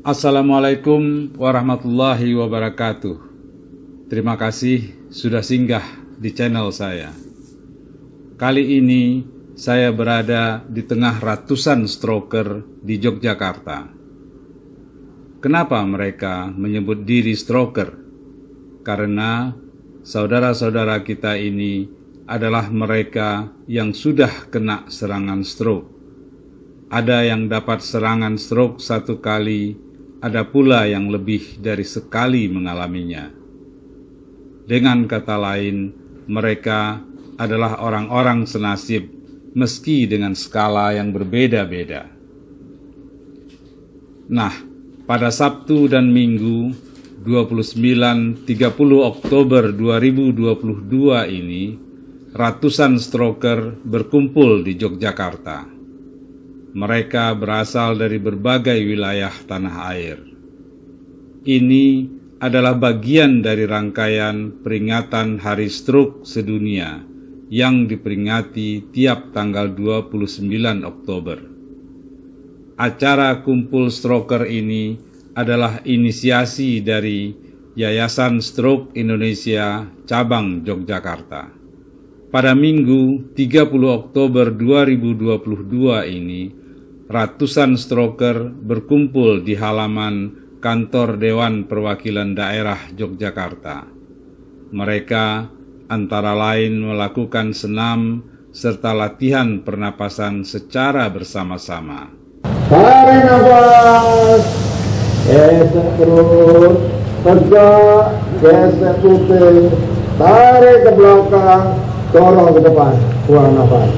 Assalamualaikum warahmatullahi wabarakatuh. Terima kasih sudah singgah di channel saya. Kali ini saya berada di tengah ratusan stroker di Yogyakarta. Kenapa mereka menyebut diri stroker? Karena saudara-saudara kita ini adalah mereka yang sudah kena serangan stroke. Ada yang dapat serangan stroke satu kali, ada pula yang lebih dari sekali mengalaminya. Dengan kata lain, mereka adalah orang-orang senasib meski dengan skala yang berbeda-beda. Nah, pada Sabtu dan Minggu 29-30 Oktober 2022 ini, ratusan stroker berkumpul di Yogyakarta. Mereka berasal dari berbagai wilayah tanah air. Ini adalah bagian dari rangkaian peringatan Hari Stroke Sedunia yang diperingati tiap tanggal 29 Oktober. Acara kumpul stroker ini adalah inisiasi dari Yayasan Stroke Indonesia Cabang Yogyakarta. Pada Minggu 30 Oktober 2022 ini, ratusan stroker berkumpul di halaman kantor Dewan Perwakilan Daerah Yogyakarta. Mereka antara lain melakukan senam serta latihan pernapasan secara bersama-sama. Tarik nafas, gesek perut, tegak, gesek putih, tarik ke belakang, dorong ke depan, buang nafas.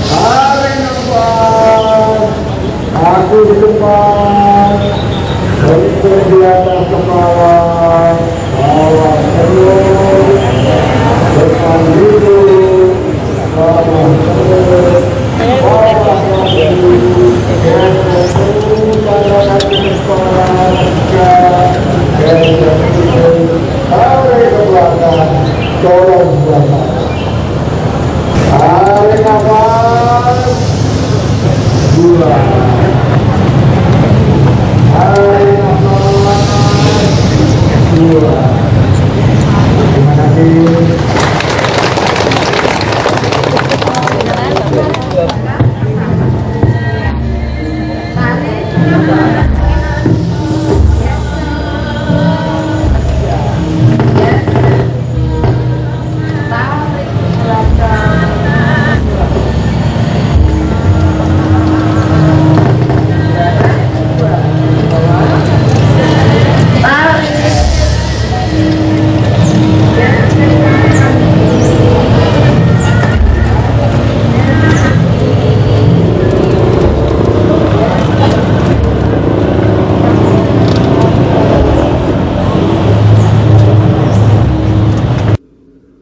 Tarik nafas, kaki di depan, bentuk di atas kepala, bawah terus, depan dulu, bawah terus, bawah terus, gesek terus, kaki depan, gesek terus, tarik ke belakang, dorong ke belakang. Tarik nafas, buang. Tarik nafas, buang. Terima kasih.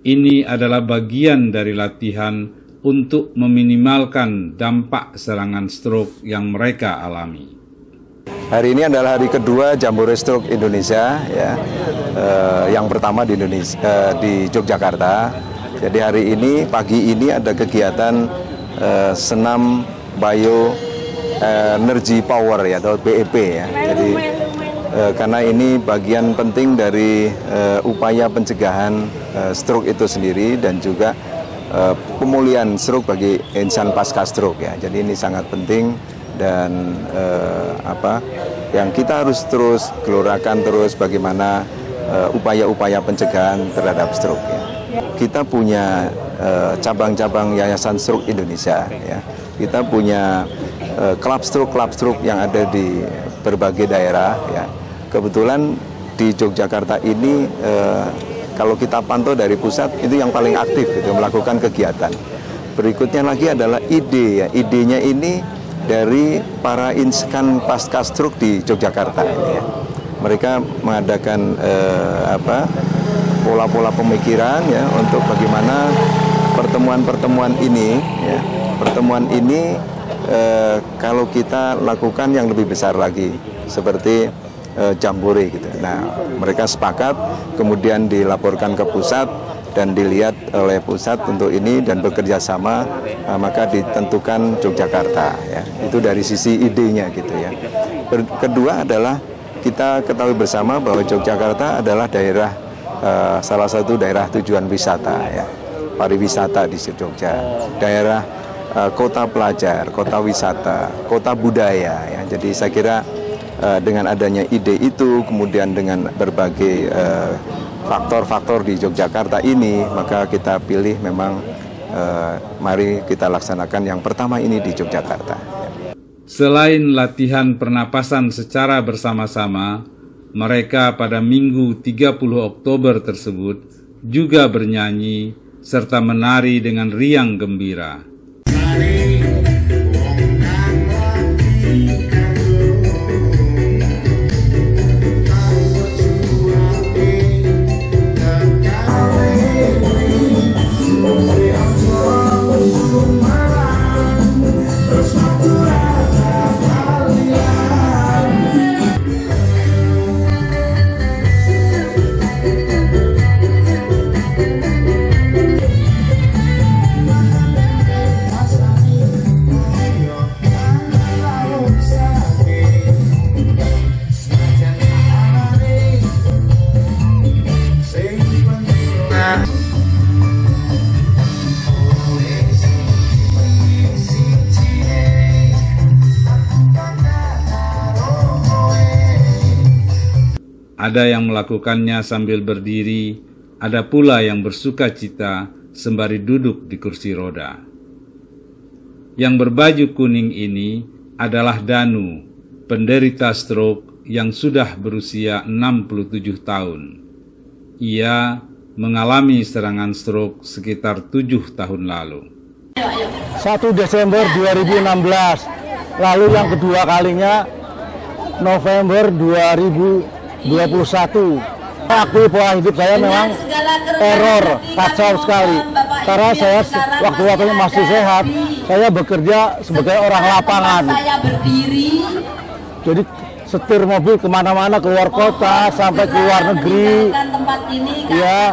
Ini adalah bagian dari latihan untuk meminimalkan dampak serangan stroke yang mereka alami. Hari ini adalah hari kedua Jambore Stroke Indonesia, ya. Yang pertama di Indonesia, di Yogyakarta. Jadi hari ini, pagi ini ada kegiatan senam bio energy power, ya, atau BEP, ya. Jadi karena ini bagian penting dari upaya pencegahan stroke itu sendiri dan juga pemulihan stroke bagi insan pasca stroke, ya. Jadi ini sangat penting dan yang kita harus terus gelorakan terus bagaimana upaya-upaya pencegahan terhadap stroke, ya. Kita punya cabang-cabang Yayasan Stroke Indonesia, ya. Kita punya klub stroke yang ada di berbagai daerah, ya. Kebetulan di Yogyakarta ini kalau kita pantau dari pusat itu yang paling aktif gitu, melakukan kegiatan. Berikutnya lagi adalah ide, ya. Idenya ini dari para inskan pasca stroke di Yogyakarta ini, ya. Mereka mengadakan pola-pola pemikiran, ya, untuk bagaimana pertemuan-pertemuan ini, ya. Pertemuan ini kalau kita lakukan yang lebih besar lagi seperti Jambore gitu. Nah, mereka sepakat, kemudian dilaporkan ke pusat dan dilihat oleh pusat untuk ini dan bekerja sama, maka ditentukan Yogyakarta ya. Itu dari sisi idenya gitu ya. Kedua adalah kita ketahui bersama bahwa Yogyakarta adalah daerah salah satu daerah tujuan wisata ya, pariwisata di Jogja, daerah kota pelajar, kota wisata, kota budaya ya. Jadi saya kira dengan adanya ide itu, kemudian dengan berbagai faktor-faktor di Yogyakarta ini, maka kita pilih memang mari kita laksanakan yang pertama ini di Yogyakarta. Selain latihan pernapasan secara bersama-sama, mereka pada Minggu 30 Oktober tersebut juga bernyanyi serta menari dengan riang gembira. Ada yang melakukannya sambil berdiri, ada pula yang bersuka cita sembari duduk di kursi roda. Yang berbaju kuning ini adalah Danu, penderita stroke yang sudah berusia 67 tahun. Ia mengalami serangan stroke sekitar 7 tahun lalu. 1 Desember 2016, lalu yang kedua kalinya November 2021. Akui pola hidup saya memang error, kacau sekali. Karena saya waktu-waktu masih sehat, saya bekerja sebagai orang lapangan. Jadi setir mobil kemana-mana, keluar kota sampai ke luar negeri. Ya,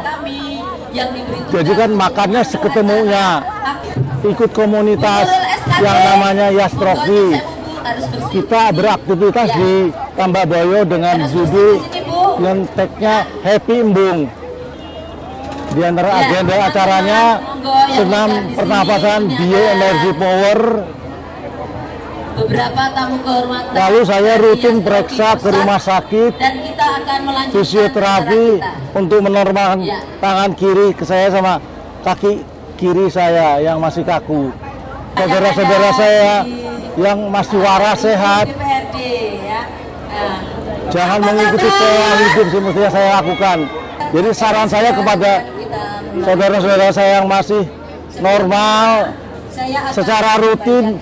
jadi kan makannya seketemunya. Ikut komunitas yang namanya Yastrofi. Kita beraktivitas di Tambabayo dengan judul yang tagnya Happy Embung. Di antara agenda acaranya senam pernapasan Bioenergy Power. Beberapa tamu kehormatan. Lalu saya rutin periksa ke rumah sakit, fisioterapi untuk menormalkan tangan kiri ke saya sama kaki kiri saya yang masih kaku. Saudara-saudara saya yang masih waras sehat, jangan mengikuti pola hidup semestinya saya lakukan. Jadi saran saya kepada saudara-saudara saya yang masih normal, secara rutin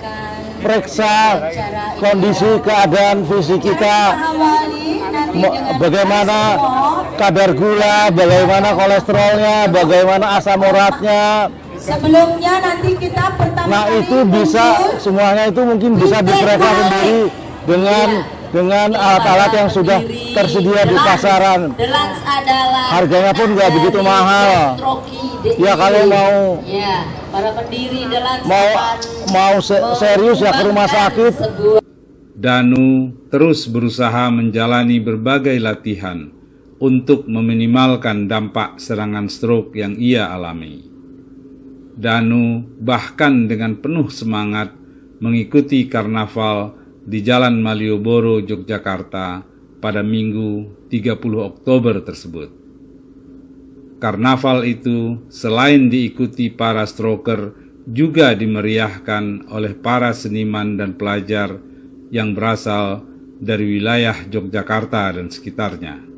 periksa kondisi keadaan fisik kita, bagaimana kadar gula, bagaimana kolesterolnya, bagaimana asam uratnya. Sebelumnya nanti kita pertama Nah itu bisa, semuanya itu mungkin bisa diperiksa sendiri dengan alat-alat yang sudah tersedia di pasaran. Harganya pun nggak begitu mahal. Ya kalau mau serius ya ke rumah sakit. Danu terus berusaha menjalani berbagai latihan untuk meminimalkan dampak serangan stroke yang ia alami. Danu bahkan dengan penuh semangat mengikuti karnaval di Jalan Malioboro, Yogyakarta pada Minggu 30 Oktober tersebut. Karnaval itu selain diikuti para stroker juga dimeriahkan oleh para seniman dan pelajar yang berasal dari wilayah Yogyakarta dan sekitarnya.